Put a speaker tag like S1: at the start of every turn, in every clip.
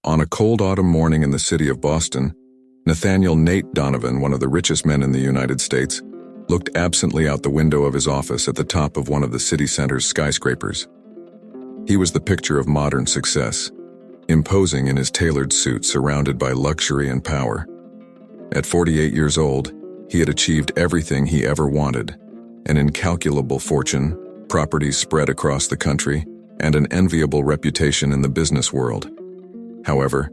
S1: On a cold autumn morning in the city of Boston, Nathaniel Nate Donovan, one of the richest men in the United States, looked absently out the window of his office at the top of one of the city center's skyscrapers. He was the picture of modern success, imposing in his tailored suit surrounded by luxury and power. At 48 years old, he had achieved everything he ever wanted: an incalculable fortune, properties spread across the country, and an enviable reputation in the business world. However,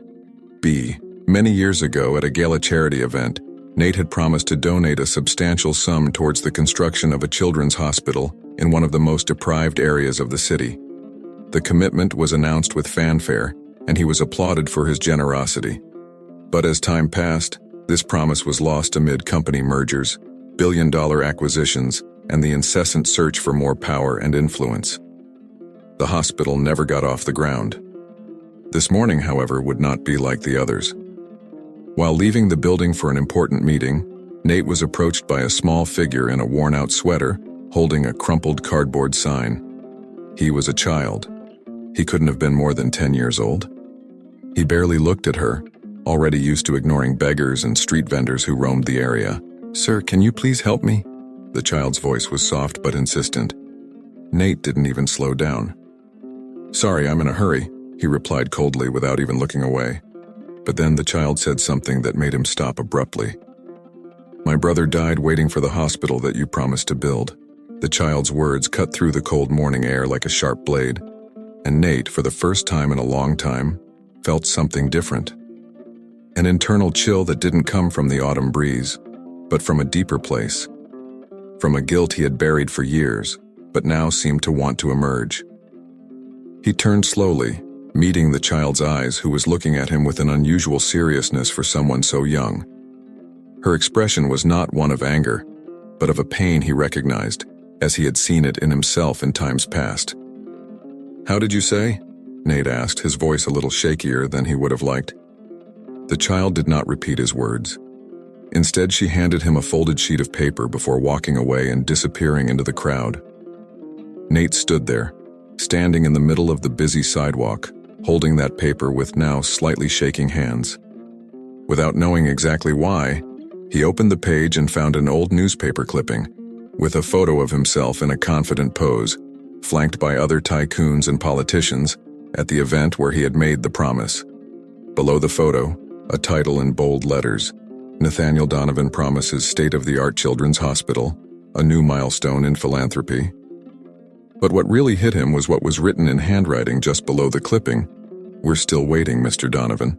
S1: many years ago at a gala charity event, Nate had promised to donate a substantial sum towards the construction of a children's hospital in one of the most deprived areas of the city. The commitment was announced with fanfare, and he was applauded for his generosity. But as time passed, this promise was lost amid company mergers, billion-dollar acquisitions, and the incessant search for more power and influence. The hospital never got off the ground. This morning, however, would not be like the others. While leaving the building for an important meeting, Nate was approached by a small figure in a worn-out sweater, holding a crumpled cardboard sign. He was a child. He couldn't have been more than 10 years old. He barely looked at her, already used to ignoring beggars and street vendors who roamed the area. "Sir, can you please help me?" The child's voice was soft but insistent. Nate didn't even slow down. "Sorry, I'm in a hurry," he replied coldly without even looking away. But then the child said something that made him stop abruptly. "My brother died waiting for the hospital that you promised to build." The child's words cut through the cold morning air like a sharp blade, and Nate, for the first time in a long time, felt something different. An internal chill that didn't come from the autumn breeze, but from a deeper place. From a guilt he had buried for years, but now seemed to want to emerge. He turned slowly, meeting the child's eyes, who was looking at him with an unusual seriousness for someone so young. Her expression was not one of anger, but of a pain he recognized, as he had seen it in himself in times past. "How did you say?" Nate asked, his voice a little shakier than he would have liked. The child did not repeat his words. Instead, she handed him a folded sheet of paper before walking away and disappearing into the crowd. Nate stood there, standing in the middle of the busy sidewalk, holding that paper with now slightly shaking hands. Without knowing exactly why, he opened the page and found an old newspaper clipping, with a photo of himself in a confident pose, flanked by other tycoons and politicians, at the event where he had made the promise. Below the photo, a title in bold letters: Nathaniel Donovan promises state-of-the-art children's hospital, a new milestone in philanthropy. But what really hit him was what was written in handwriting just below the clipping: "We're still waiting, Mr. Donovan."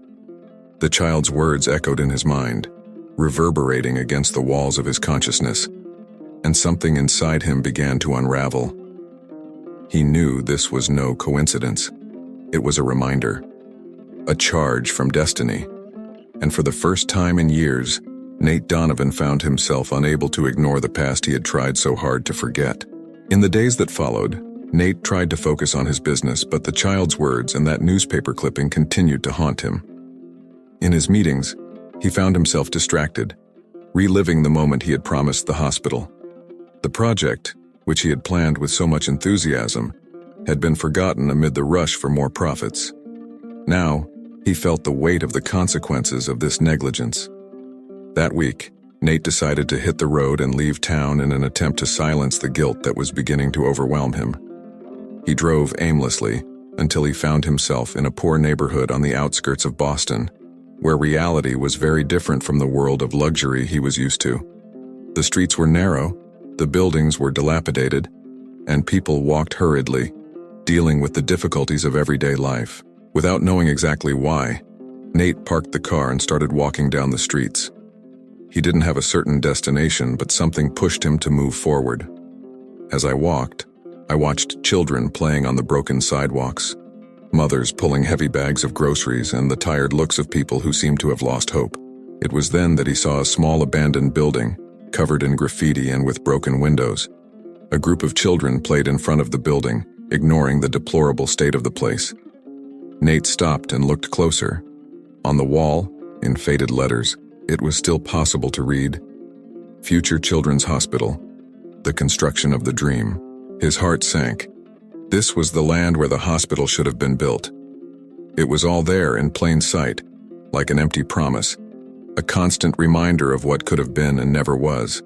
S1: The child's words echoed in his mind, reverberating against the walls of his consciousness, and something inside him began to unravel. He knew this was no coincidence. It was a reminder, a charge from destiny. And for the first time in years, Nate Donovan found himself unable to ignore the past he had tried so hard to forget. In the days that followed, Nate tried to focus on his business, but the child's words and that newspaper clipping continued to haunt him. In his meetings, he found himself distracted, reliving the moment he had promised the hospital. The project, which he had planned with so much enthusiasm, had been forgotten amid the rush for more profits. Now, he felt the weight of the consequences of this negligence. That week, Nate decided to hit the road and leave town in an attempt to silence the guilt that was beginning to overwhelm him. He drove aimlessly until he found himself in a poor neighborhood on the outskirts of Boston, where reality was very different from the world of luxury he was used to. The streets were narrow, the buildings were dilapidated, and people walked hurriedly, dealing with the difficulties of everyday life. Without knowing exactly why, Nate parked the car and started walking down the streets. He didn't have a certain destination, but something pushed him to move forward. As I walked, I watched children playing on the broken sidewalks, mothers pulling heavy bags of groceries, and the tired looks of people who seemed to have lost hope. It was then that he saw a small abandoned building, covered in graffiti and with broken windows. A group of children played in front of the building, ignoring the deplorable state of the place. Nate stopped and looked closer. On the wall, in faded letters, it was still possible to read, "Future Children's Hospital, the construction of the dream." His heart sank. This was the land where the hospital should have been built. It was all there in plain sight, like an empty promise, a constant reminder of what could have been and never was.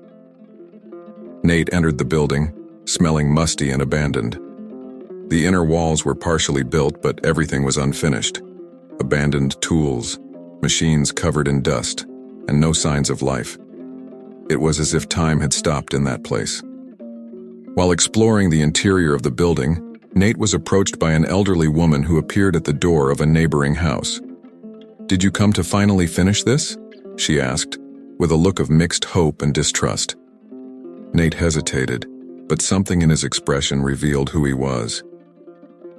S1: Nate entered the building, smelling musty and abandoned. The inner walls were partially built, but everything was unfinished. Abandoned tools, machines covered in dust, and no signs of life. It was as if time had stopped in that place. While exploring the interior of the building, Nate was approached by an elderly woman who appeared at the door of a neighboring house. "Did you come to finally finish this?" she asked, with a look of mixed hope and distrust. Nate hesitated, but something in his expression revealed who he was.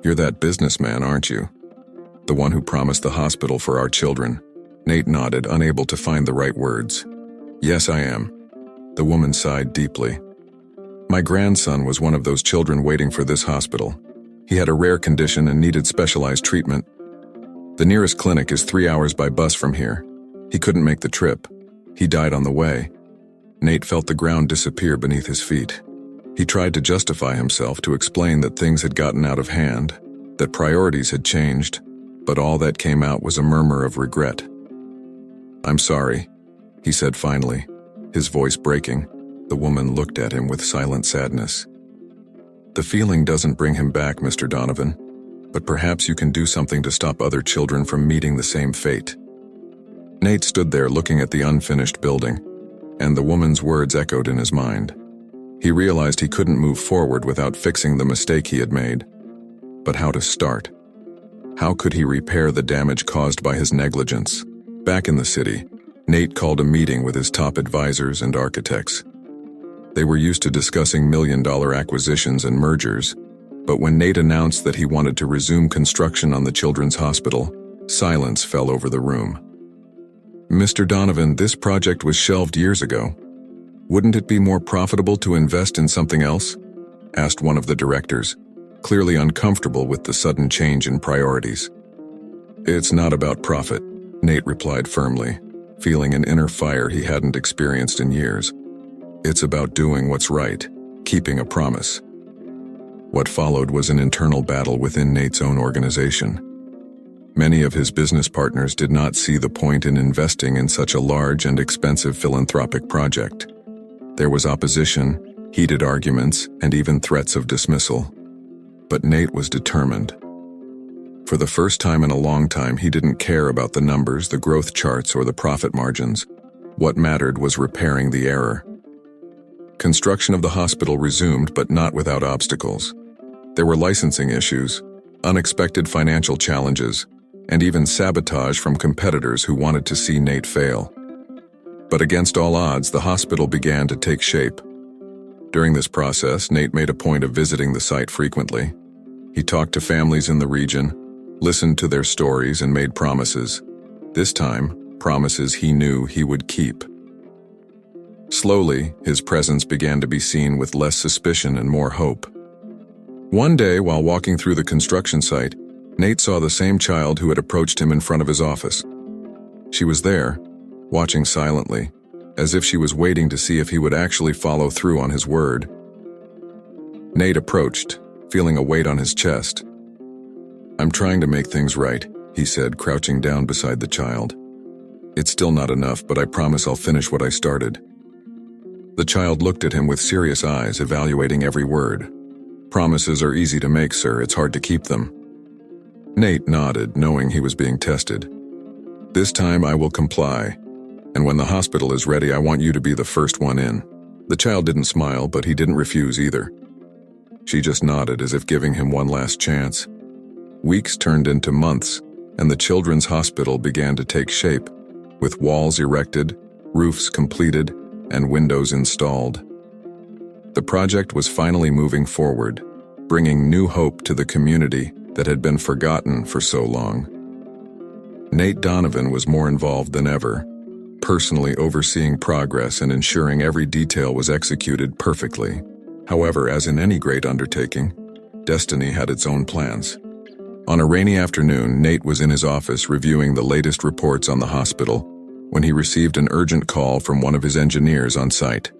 S1: "You're that businessman, aren't you? The one who promised the hospital for our children." Nate nodded, unable to find the right words. "Yes, I am." The woman sighed deeply. "My grandson was one of those children waiting for this hospital. He had a rare condition and needed specialized treatment. The nearest clinic is 3 hours by bus from here. He couldn't make the trip. He died on the way." Nate felt the ground disappear beneath his feet. He tried to justify himself, to explain that things had gotten out of hand, that priorities had changed, but all that came out was a murmur of regret. "I'm sorry," he said finally, his voice breaking. The woman looked at him with silent sadness. "The feeling doesn't bring him back, Mr. Donovan, but perhaps you can do something to stop other children from meeting the same fate." Nate stood there looking at the unfinished building, and the woman's words echoed in his mind. He realized he couldn't move forward without fixing the mistake he had made. But how to start? How could he repair the damage caused by his negligence? Back in the city, Nate called a meeting with his top advisors and architects. They were used to discussing million-dollar acquisitions and mergers, but when Nate announced that he wanted to resume construction on the children's hospital, silence fell over the room. "Mr. Donovan, this project was shelved years ago. Wouldn't it be more profitable to invest in something else?" asked one of the directors, clearly uncomfortable with the sudden change in priorities. "It's not about profit," Nate replied firmly, feeling an inner fire he hadn't experienced in years. "It's about doing what's right, keeping a promise." What followed was an internal battle within Nate's own organization. Many of his business partners did not see the point in investing in such a large and expensive philanthropic project. There was opposition, heated arguments, and even threats of dismissal. But Nate was determined. For the first time in a long time, he didn't care about the numbers, the growth charts, or the profit margins. What mattered was repairing the error. Construction of the hospital resumed, but not without obstacles. There were licensing issues, unexpected financial challenges, and even sabotage from competitors who wanted to see Nate fail. But against all odds, the hospital began to take shape. During this process, Nate made a point of visiting the site frequently. He talked to families in the region, listened to their stories, and made promises. This time, promises he knew he would keep. Slowly, his presence began to be seen with less suspicion and more hope. One day, while walking through the construction site, Nate saw the same child who had approached him in front of his office. She was there, watching silently, as if she was waiting to see if he would actually follow through on his word. Nate approached, feeling a weight on his chest. "I'm trying to make things right," he said, crouching down beside the child. "It's still not enough, but I promise I'll finish what I started." The child looked at him with serious eyes, evaluating every word. "Promises are easy to make, sir. It's hard to keep them." Nate nodded, knowing he was being tested. "This time I will comply. And when the hospital is ready, I want you to be the first one in." The child didn't smile, but he didn't refuse either. She just nodded, as if giving him one last chance. Weeks turned into months, and the children's hospital began to take shape, with walls erected, roofs completed, and windows installed. The project was finally moving forward, bringing new hope to the community that had been forgotten for so long. Nate Donovan was more involved than ever, personally overseeing progress and ensuring every detail was executed perfectly. However, as in any great undertaking, destiny had its own plans. On a rainy afternoon, Nate was in his office reviewing the latest reports on the hospital when he received an urgent call from one of his engineers on site.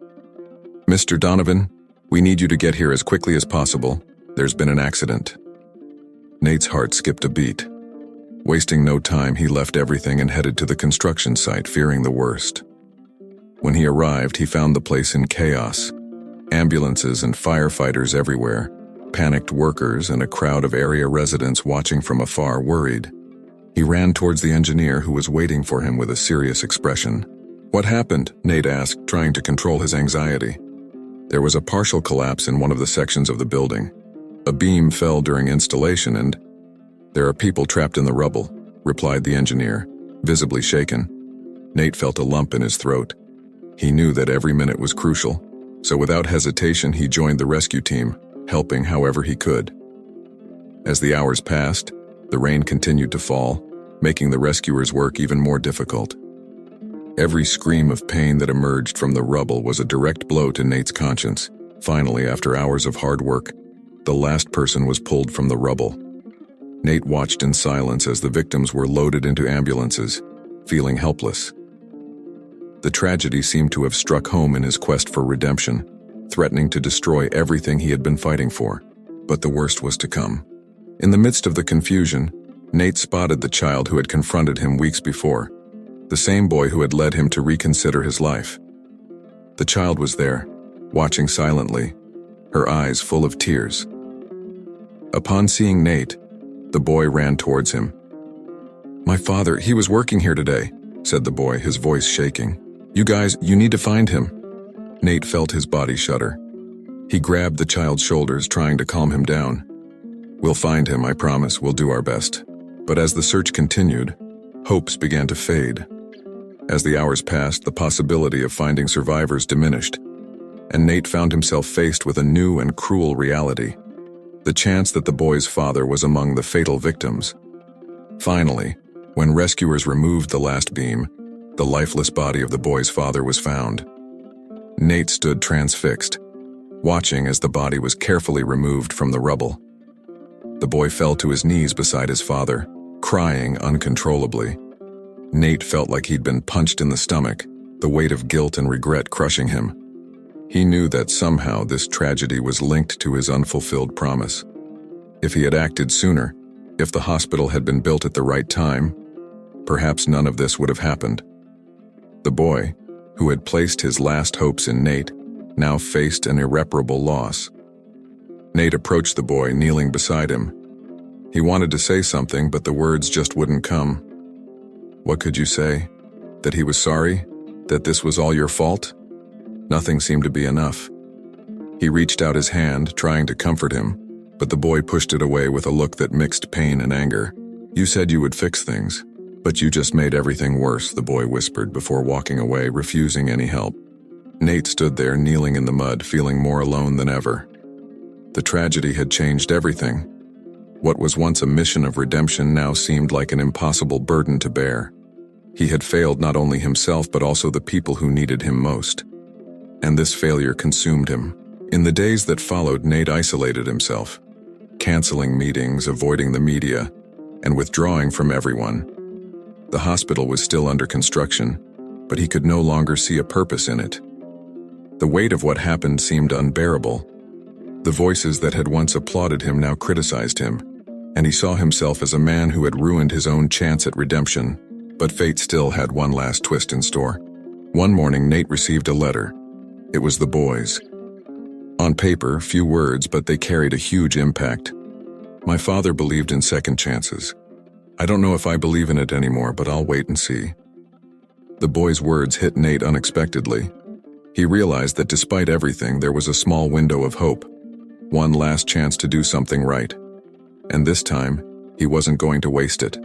S1: "Mr. Donovan, we need you to get here as quickly as possible. There's been an accident." Nate's heart skipped a beat. Wasting no time, he left everything and headed to the construction site, fearing the worst. When he arrived, he found the place in chaos. Ambulances and firefighters everywhere, panicked workers and a crowd of area residents watching from afar, worried. He ran towards the engineer, who was waiting for him with a serious expression. "What happened?" Nate asked, trying to control his anxiety. "There was a partial collapse in one of the sections of the building. A beam fell during installation and there are people trapped in the rubble," replied the engineer, visibly shaken. Nate felt a lump in his throat. He knew that every minute was crucial, so without hesitation he joined the rescue team, helping however he could. As the hours passed, the rain continued to fall, making the rescuers' work even more difficult. Every scream of pain that emerged from the rubble was a direct blow to Nate's conscience. Finally, after hours of hard work, the last person was pulled from the rubble. Nate watched in silence as the victims were loaded into ambulances, feeling helpless. The tragedy seemed to have struck home in his quest for redemption, threatening to destroy everything he had been fighting for. But the worst was to come. In the midst of the confusion, Nate spotted the child who had confronted him weeks before, the same boy who had led him to reconsider his life. The child was there, watching silently, her eyes full of tears. Upon seeing Nate, the boy ran towards him. "My father, he was working here today," said the boy, his voice shaking. You need to find him." Nate felt his body shudder. He grabbed the child's shoulders, trying to calm him down. "We'll find him, I promise. We'll do our best." But as the search continued, hopes began to fade. As the hours passed, the possibility of finding survivors diminished, and Nate found himself faced with a new and cruel reality: the chance that the boy's father was among the fatal victims. Finally, when rescuers removed the last beam, the lifeless body of the boy's father was found. Nate stood transfixed, watching as the body was carefully removed from the rubble. The boy fell to his knees beside his father, crying uncontrollably. Nate felt like he'd been punched in the stomach, the weight of guilt and regret crushing him. He knew that somehow this tragedy was linked to his unfulfilled promise. If he had acted sooner, if the hospital had been built at the right time, perhaps none of this would have happened. The boy, who had placed his last hopes in Nate, now faced an irreparable loss. Nate approached the boy, kneeling beside him. He wanted to say something, but the words just wouldn't come. What could you say? That he was sorry? That this was all your fault? Nothing seemed to be enough. He reached out his hand, trying to comfort him, but the boy pushed it away with a look that mixed pain and anger. "You said you would fix things, but you just made everything worse," the boy whispered before walking away, refusing any help. Nate stood there, kneeling in the mud, feeling more alone than ever. The tragedy had changed everything. What was once a mission of redemption now seemed like an impossible burden to bear. He had failed not only himself but also the people who needed him most. And this failure consumed him. In the days that followed, Nate isolated himself, canceling meetings, avoiding the media, and withdrawing from everyone. The hospital was still under construction, but he could no longer see a purpose in it. The weight of what happened seemed unbearable. The voices that had once applauded him now criticized him, and he saw himself as a man who had ruined his own chance at redemption. But fate still had one last twist in store. One morning, Nate received a letter. It was the boy's. On paper, few words, but they carried a huge impact. "My father believed in second chances. I don't know if I believe in it anymore, but I'll wait and see." The boy's words hit Nate unexpectedly. He realized that despite everything, there was a small window of hope, one last chance to do something right. And this time, he wasn't going to waste it.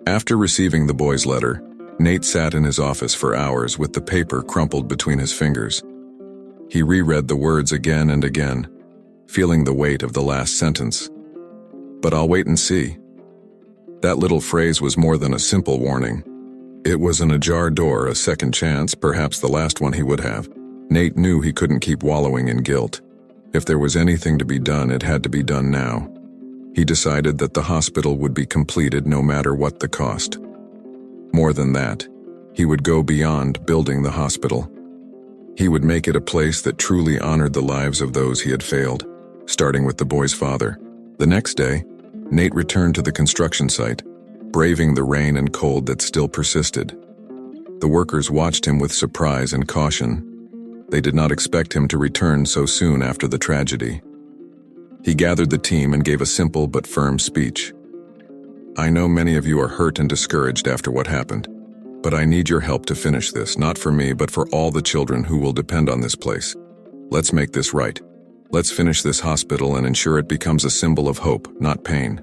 S1: After receiving the boy's letter, Nate sat in his office for hours with the paper crumpled between his fingers. He reread the words again and again, feeling the weight of the last sentence. "But I'll wait and see." That little phrase was more than a simple warning. It was an ajar door, a second chance, perhaps the last one he would have. Nate knew he couldn't keep wallowing in guilt. If there was anything to be done, it had to be done now. He decided that the hospital would be completed no matter what the cost. More than that, he would go beyond building the hospital. He would make it a place that truly honored the lives of those he had failed, starting with the boy's father. The next day, Nate returned to the construction site, braving the rain and cold that still persisted. The workers watched him with surprise and caution. They did not expect him to return so soon after the tragedy. He gathered the team and gave a simple but firm speech. "I know many of you are hurt and discouraged after what happened, but I need your help to finish this, not for me, but for all the children who will depend on this place. Let's make this right. Let's finish this hospital and ensure it becomes a symbol of hope, not pain."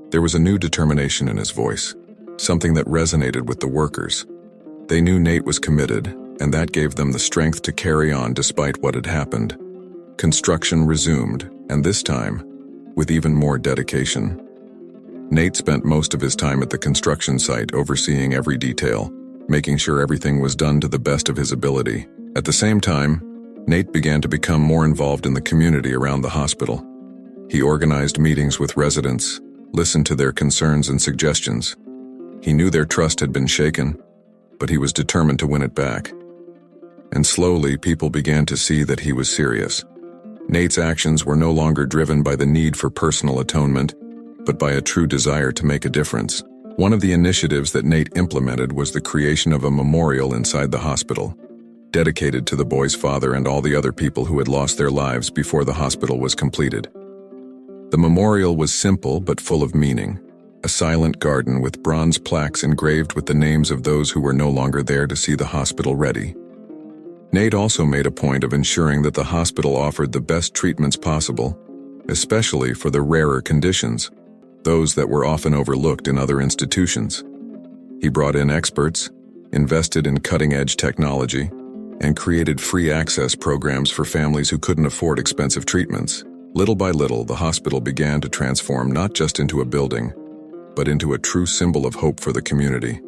S1: There was a new determination in his voice, something that resonated with the workers. They knew Nate was committed, and that gave them the strength to carry on despite what had happened. Construction resumed, and this time, with even more dedication. Nate spent most of his time at the construction site overseeing every detail, making sure everything was done to the best of his ability. At the same time, Nate began to become more involved in the community around the hospital. He organized meetings with residents, listened to their concerns and suggestions. He knew their trust had been shaken, but he was determined to win it back. And slowly, people began to see that he was serious. Nate's actions were no longer driven by the need for personal atonement, but by a true desire to make a difference. One of the initiatives that Nate implemented was the creation of a memorial inside the hospital, dedicated to the boy's father and all the other people who had lost their lives before the hospital was completed. The memorial was simple but full of meaning, a silent garden with bronze plaques engraved with the names of those who were no longer there to see the hospital ready. Nate also made a point of ensuring that the hospital offered the best treatments possible, especially for the rarer conditions, those that were often overlooked in other institutions. He brought in experts, invested in cutting-edge technology, and created free access programs for families who couldn't afford expensive treatments. Little by little, the hospital began to transform not just into a building, but into a true symbol of hope for the community.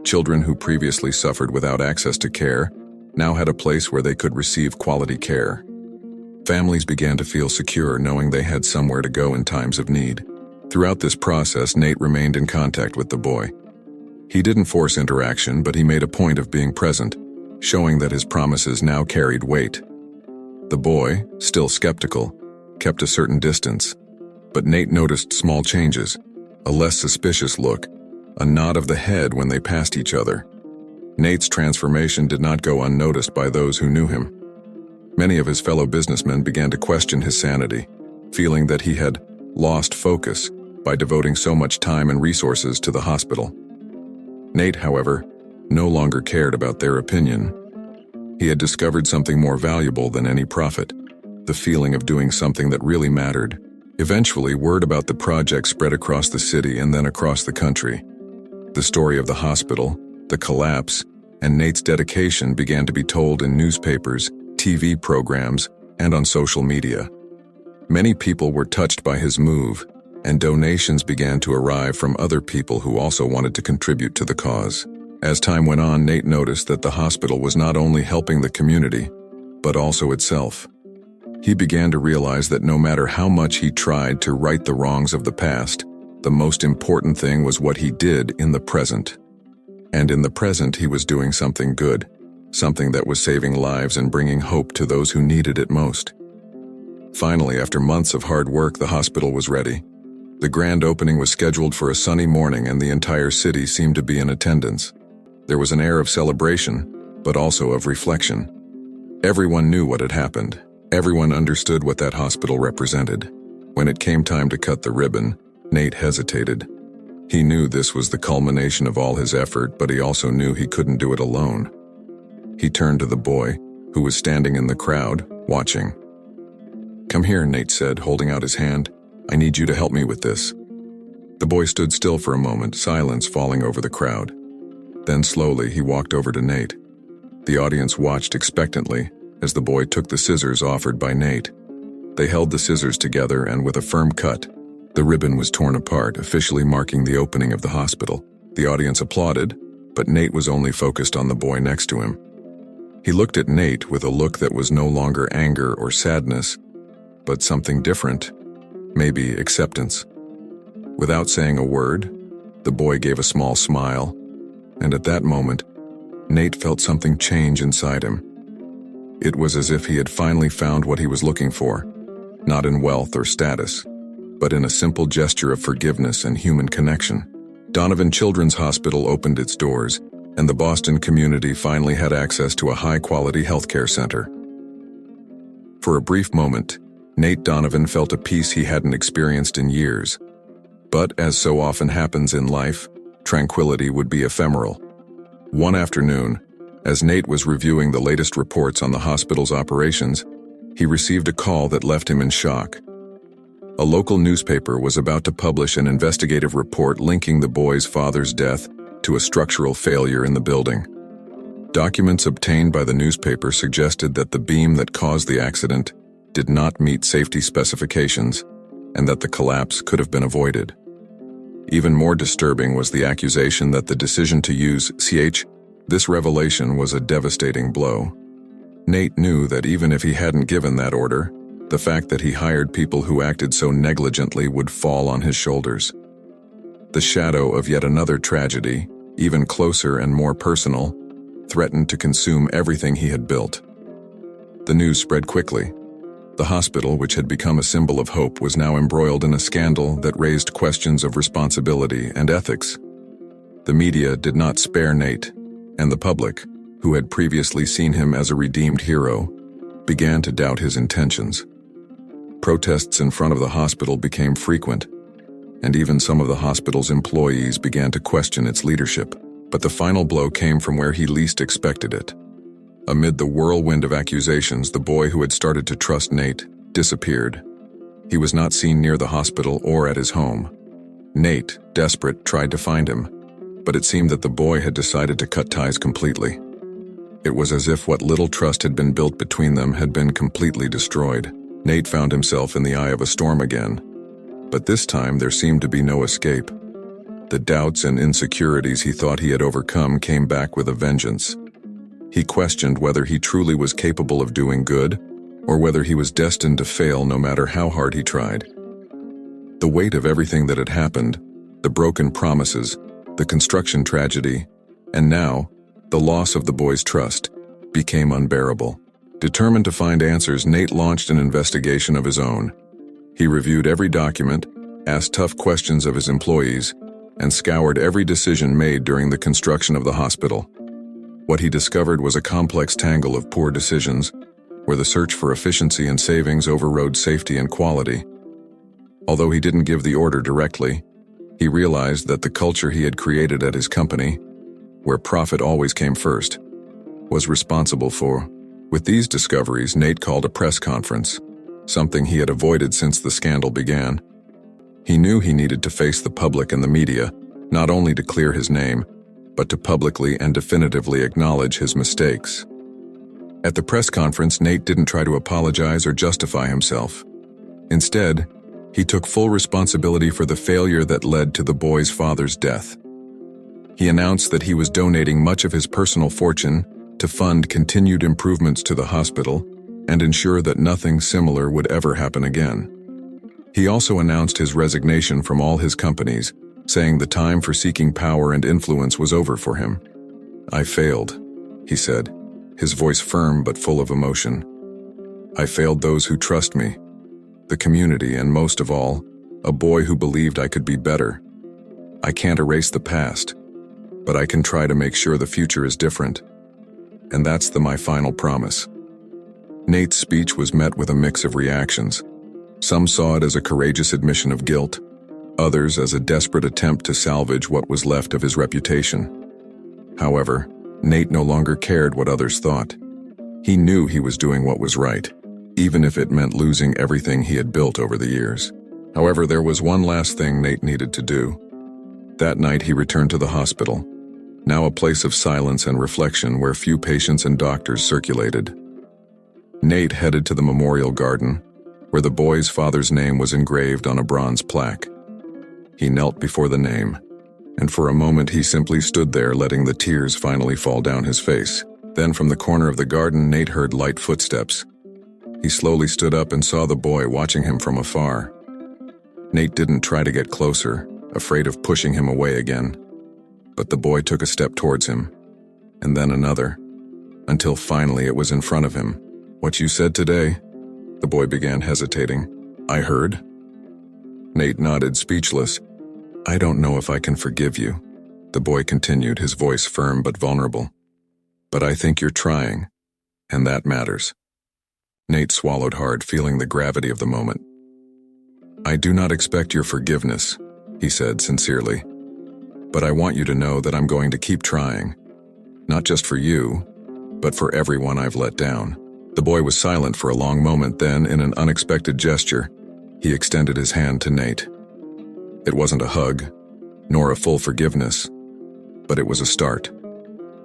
S1: Children who previously suffered without access to care now had a place where they could receive quality care. Families began to feel secure knowing they had somewhere to go in times of need. Throughout this process, Nate remained in contact with the boy. He didn't force interaction, but he made a point of being present, showing that his promises now carried weight. The boy, still skeptical, kept a certain distance, but Nate noticed small changes, a less suspicious look, a nod of the head when they passed each other. Nate's transformation did not go unnoticed by those who knew him. Many of his fellow businessmen began to question his sanity, feeling that he had lost focus by devoting so much time and resources to the hospital. Nate, however, no longer cared about their opinion. He had discovered something more valuable than any profit, the feeling of doing something that really mattered. Eventually, word about the project spread across the city and then across the country. The story of the hospital, the collapse, and Nate's dedication began to be told in newspapers, TV programs, and on social media. Many people were touched by his move, and donations began to arrive from other people who also wanted to contribute to the cause. As time went on, Nate noticed that the hospital was not only helping the community, but also itself. He began to realize that no matter how much he tried to right the wrongs of the past, the most important thing was what he did in the present. And in the present, he was doing something good, something that was saving lives and bringing hope to those who needed it most. Finally, after months of hard work, the hospital was ready. The grand opening was scheduled for a sunny morning, and the entire city seemed to be in attendance. There was an air of celebration, but also of reflection. Everyone knew what had happened. Everyone understood what that hospital represented. When it came time to cut the ribbon, Nate hesitated. He knew this was the culmination of all his effort, but he also knew he couldn't do it alone. He turned to the boy, who was standing in the crowd, watching. "Come here," Nate said, holding out his hand. "I need you to help me with this." The boy stood still for a moment, silence falling over the crowd. Then slowly he walked over to Nate. The audience watched expectantly as the boy took the scissors offered by Nate. They held the scissors together, and with a firm cut, the ribbon was torn apart, officially marking the opening of the hospital. The audience applauded, but Nate was only focused on the boy next to him. He looked at Nate with a look that was no longer anger or sadness, but something different, maybe acceptance. Without saying a word, the boy gave a small smile, and at that moment, Nate felt something change inside him. It was as if he had finally found what he was looking for, not in wealth or status, but in a simple gesture of forgiveness and human connection. Donovan Children's Hospital opened its doors, and the Boston community finally had access to a high-quality healthcare center. For a brief moment, Nate Donovan felt a peace he hadn't experienced in years. But, as so often happens in life, tranquility would be ephemeral. One afternoon, as Nate was reviewing the latest reports on the hospital's operations, he received a call that left him in shock. A local newspaper was about to publish an investigative report linking the boy's father's death to a structural failure in the building. Documents obtained by the newspaper suggested that the beam that caused the accident did not meet safety specifications and that the collapse could have been avoided. Even more disturbing was the accusation that the decision to use this revelation was a devastating blow. Nate knew that even if he hadn't given that order, the fact that he hired people who acted so negligently would fall on his shoulders. The shadow of yet another tragedy, even closer and more personal, threatened to consume everything he had built. The news spread quickly. The hospital, which had become a symbol of hope, was now embroiled in a scandal that raised questions of responsibility and ethics. The media did not spare Nate, and the public, who had previously seen him as a redeemed hero, began to doubt his intentions. Protests in front of the hospital became frequent, and even some of the hospital's employees began to question its leadership. But the final blow came from where he least expected it. Amid the whirlwind of accusations, the boy who had started to trust Nate disappeared. He was not seen near the hospital or at his home. Nate, desperate, tried to find him, but it seemed that the boy had decided to cut ties completely. It was as if what little trust had been built between them had been completely destroyed. Nate found himself in the eye of a storm again, but this time there seemed to be no escape. The doubts and insecurities he thought he had overcome came back with a vengeance. He questioned whether he truly was capable of doing good, or whether he was destined to fail no matter how hard he tried. The weight of everything that had happened, the broken promises, the construction tragedy, and now, the loss of the boy's trust, became unbearable. Determined to find answers, Nate launched an investigation of his own. He reviewed every document, asked tough questions of his employees, and scoured every decision made during the construction of the hospital. What he discovered was a complex tangle of poor decisions, where the search for efficiency and savings overrode safety and quality. Although he didn't give the order directly, he realized that the culture he had created at his company, where profit always came first, was responsible for. With these discoveries, Nate called a press conference, something he had avoided since the scandal began. He knew he needed to face the public and the media, not only to clear his name, but to publicly and definitively acknowledge his mistakes. At the press conference, Nate didn't try to apologize or justify himself. Instead, he took full responsibility for the failure that led to the boy's father's death. He announced that he was donating much of his personal fortune to fund continued improvements to the hospital and ensure that nothing similar would ever happen again. He also announced his resignation from all his companies, saying the time for seeking power and influence was over for him. "I failed," he said, his voice firm but full of emotion. "I failed those who trust me, the community, and most of all, a boy who believed I could be better. I can't erase the past, but I can try to make sure the future is different. And that's my final promise." Nate's speech was met with a mix of reactions. Some saw it as a courageous admission of guilt, others as a desperate attempt to salvage what was left of his reputation. However, Nate no longer cared what others thought. He knew he was doing what was right, even if it meant losing everything he had built over the years. However, there was one last thing Nate needed to do. That night he returned to the hospital, now a place of silence and reflection where few patients and doctors circulated. Nate headed to the memorial garden, where the boy's father's name was engraved on a bronze plaque. He knelt before the name, and for a moment he simply stood there, letting the tears finally fall down his face. Then from the corner of the garden, Nate heard light footsteps. He slowly stood up and saw the boy watching him from afar. Nate didn't try to get closer, afraid of pushing him away again. But the boy took a step towards him, and then another, until finally it was in front of him. "What you said today?" The boy began, hesitating. "I heard." Nate nodded, speechless. "I don't know if I can forgive you," the boy continued, his voice firm but vulnerable. "But I think you're trying, and that matters." Nate swallowed hard, feeling the gravity of the moment. "I do not expect your forgiveness," he said sincerely. "But I want you to know that I'm going to keep trying. Not just for you, but for everyone I've let down." The boy was silent for a long moment, then, in an unexpected gesture, he extended his hand to Nate. It wasn't a hug, nor a full forgiveness, but it was a start.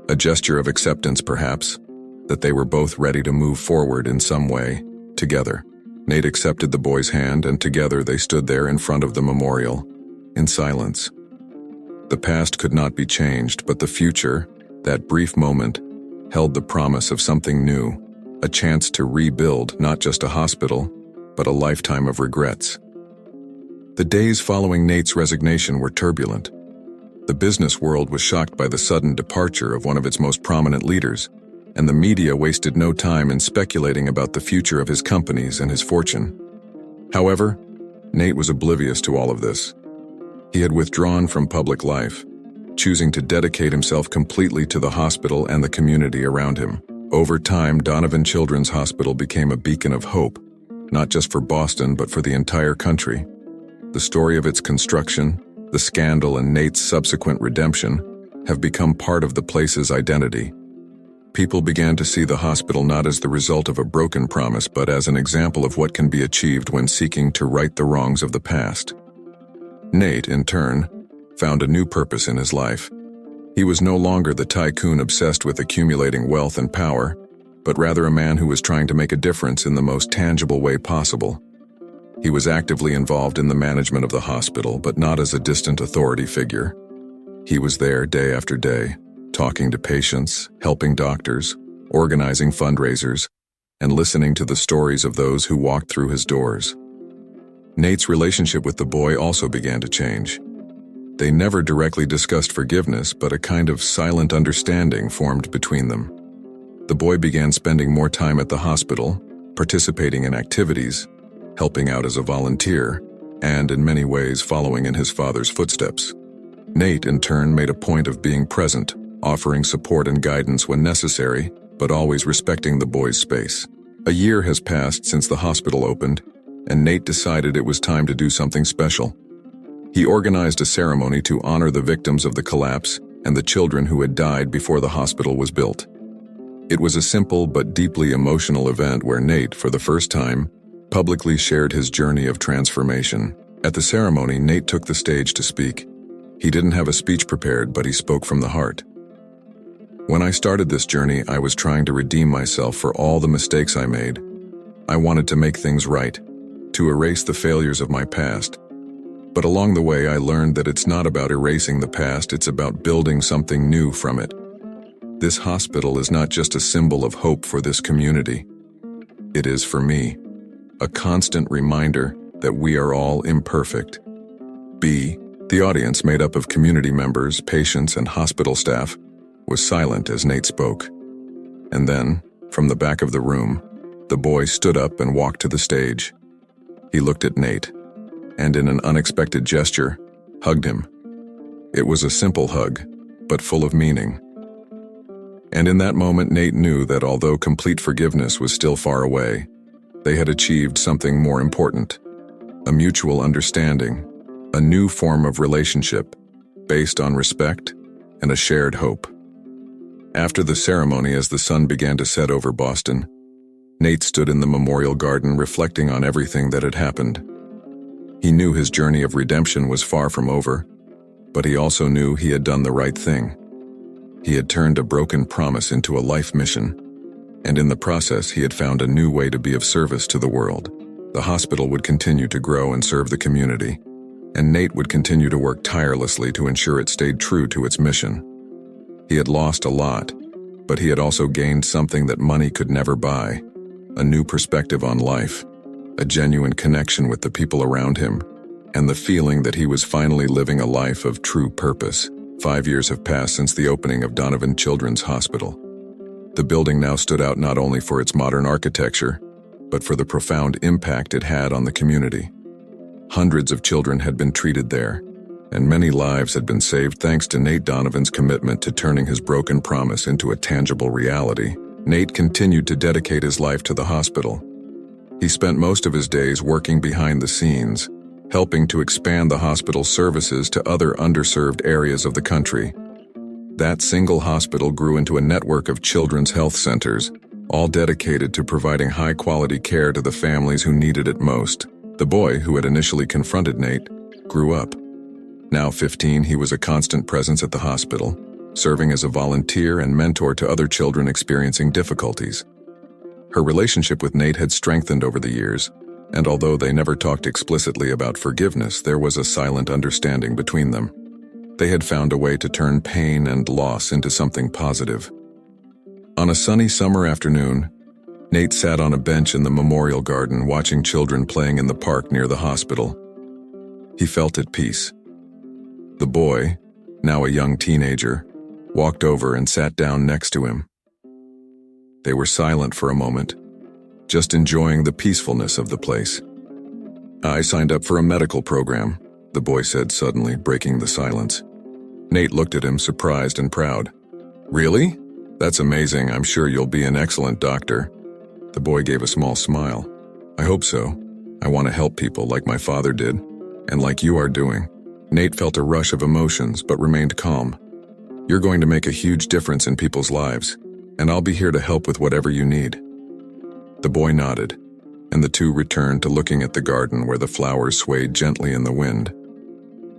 S1: A gesture of acceptance, perhaps, that they were both ready to move forward in some way, together. Nate accepted the boy's hand, and together they stood there in front of the memorial, in silence. The past could not be changed, but the future, that brief moment, held the promise of something new, a chance to rebuild not just a hospital, but a lifetime of regrets. The days following Nate's resignation were turbulent. The business world was shocked by the sudden departure of one of its most prominent leaders, and the media wasted no time in speculating about the future of his companies and his fortune. However, Nate was oblivious to all of this. He had withdrawn from public life, choosing to dedicate himself completely to the hospital and the community around him. Over time, Donovan Children's Hospital became a beacon of hope, not just for Boston, but for the entire country. The story of its construction, the scandal, and Nate's subsequent redemption have become part of the place's identity. People began to see the hospital not as the result of a broken promise, but as an example of what can be achieved when seeking to right the wrongs of the past. Nate, in turn, found a new purpose in his life. He was no longer the tycoon obsessed with accumulating wealth and power, but rather a man who was trying to make a difference in the most tangible way possible. He was actively involved in the management of the hospital, but not as a distant authority figure. He was there day after day, talking to patients, helping doctors, organizing fundraisers, and listening to the stories of those who walked through his doors. Nate's relationship with the boy also began to change. They never directly discussed forgiveness, but a kind of silent understanding formed between them. The boy began spending more time at the hospital, participating in activities, helping out as a volunteer, and in many ways following in his father's footsteps. Nate, in turn, made a point of being present, offering support and guidance when necessary, but always respecting the boy's space. A year has passed since the hospital opened, and Nate decided it was time to do something special. He organized a ceremony to honor the victims of the collapse and the children who had died before the hospital was built. It was a simple but deeply emotional event where Nate, for the first time, publicly shared his journey of transformation. At the ceremony, Nate took the stage to speak. He didn't have a speech prepared, but he spoke from the heart. "When I started this journey, I was trying to redeem myself for all the mistakes I made. I wanted to make things right, to erase the failures of my past. But along the way, I learned that it's not about erasing the past, it's about building something new from it. This hospital is not just a symbol of hope for this community. It is, for me, a constant reminder that we are all imperfect." The audience, made up of community members, patients, and hospital staff, was silent as Nate spoke. And then, from the back of the room, the boy stood up and walked to the stage. He looked at Nate, and in an unexpected gesture, hugged him. It was a simple hug, but full of meaning. And in that moment, Nate knew that although complete forgiveness was still far away, they had achieved something more important: a mutual understanding, a new form of relationship based on respect and a shared hope. After the ceremony, as the sun began to set over Boston, Nate stood in the memorial garden reflecting on everything that had happened. He knew his journey of redemption was far from over, but he also knew he had done the right thing. He had turned a broken promise into a life mission, and in the process he had found a new way to be of service to the world. The hospital would continue to grow and serve the community, and Nate would continue to work tirelessly to ensure it stayed true to its mission. He had lost a lot, but he had also gained something that money could never buy: a new perspective on life, a genuine connection with the people around him, and the feeling that he was finally living a life of true purpose. 5 years have passed since the opening of Donovan Children's Hospital. The building now stood out not only for its modern architecture, but for the profound impact it had on the community. Hundreds of children had been treated there, and many lives had been saved thanks to Nate Donovan's commitment to turning his broken promise into a tangible reality. Nate continued to dedicate his life to the hospital. He spent most of his days working behind the scenes, helping to expand the hospital's services to other underserved areas of the country. That single hospital grew into a network of children's health centers, all dedicated to providing high-quality care to the families who needed it most. The boy, who had initially confronted Nate, grew up. Now 15, he was a constant presence at the hospital, serving as a volunteer and mentor to other children experiencing difficulties. Her relationship with Nate had strengthened over the years, and although they never talked explicitly about forgiveness, there was a silent understanding between them. They had found a way to turn pain and loss into something positive. On a sunny summer afternoon, Nate sat on a bench in the memorial garden watching children playing in the park near the hospital. He felt at peace. The boy, now a young teenager, walked over and sat down next to him. They were silent for a moment, just enjoying the peacefulness of the place. "I signed up for a medical program," the boy said suddenly, breaking the silence. Nate looked at him, surprised and proud. "Really? That's amazing. I'm sure you'll be an excellent doctor." The boy gave a small smile. "I hope so. I want to help people like my father did, and like you are doing." Nate felt a rush of emotions but remained calm. "You're going to make a huge difference in people's lives, and I'll be here to help with whatever you need." The boy nodded, and the two returned to looking at the garden where the flowers swayed gently in the wind.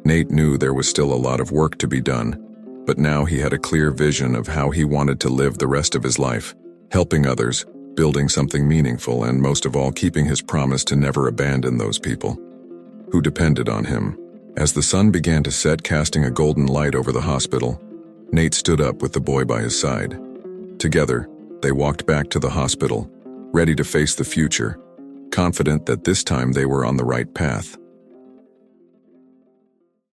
S1: Nate knew there was still a lot of work to be done, but now he had a clear vision of how he wanted to live the rest of his life, helping others, building something meaningful, and most of all, keeping his promise to never abandon those people who depended on him. As the sun began to set, casting a golden light over the hospital, Nate stood up with the boy by his side. Together, they walked back to the hospital, ready to face the future, confident that this time they were on the right path.